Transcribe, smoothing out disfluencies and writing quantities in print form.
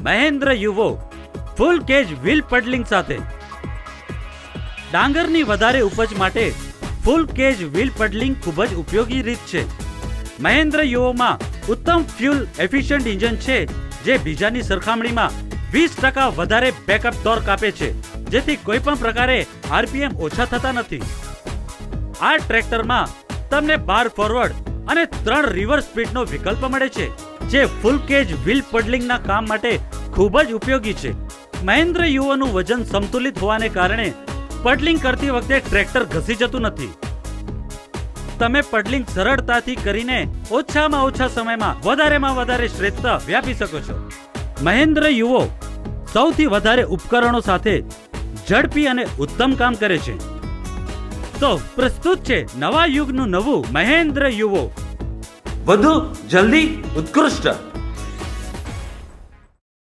મહેન્દ્ર યુવો ફૂલ cage wheel pedalling સાથે. ડાંગરની વધારે ઉપજ માટે ફૂલ કેજ વ્હીલ પેડલિંગ ખૂબ જ ઉપયોગી રીત છે. મહેન્દ્ર યુવોમાં ઉત્તમ ફ્યુલ એફિશિયન્ટ ઇન્જન છે, જે બીજાની સરખામણીમાં 20% વધારે બેકઅપ ટોર્ક આપે છે, જેથી કોઈ પણ પ્રકારે આરપીએમ ઓછા થતા નથી. આ ટ્રેક્ટરમાં તમને 12 ફોરવર્ડ અને 3 રિવર્સ સ્પીડનો વિકલ્પ મળે છે, જે ફૂલ કેજ વ્હીલ પેડલિંગના કામ માટે ખૂબ જ ઉપયોગી છે. મહેન્દ્ર યુવોનું વજન સંતુલિત હોવાને કારણે પેડલિંગ કરતી વખતે ટ્રેક્ટર ઘસી જતું નથી. તમે પેડલિંગ સરળતાથી કરીને ઓછામાં ઓછા સમયમાં વધારેમાં વધારે શ્રેષ્ઠતા વ્યાપી શકો છો. મહેન્દ્ર યુવો સૌથી વધારે ઉપકરણો સાથે ઝડપી અને ઉત્તમ કામ કરે છે. તો પ્રસ્તુત છે નવા યુગનું નવું મહેન્દ્ર યુવો. વધુ જલ્દી ઉત્કૃષ્ટ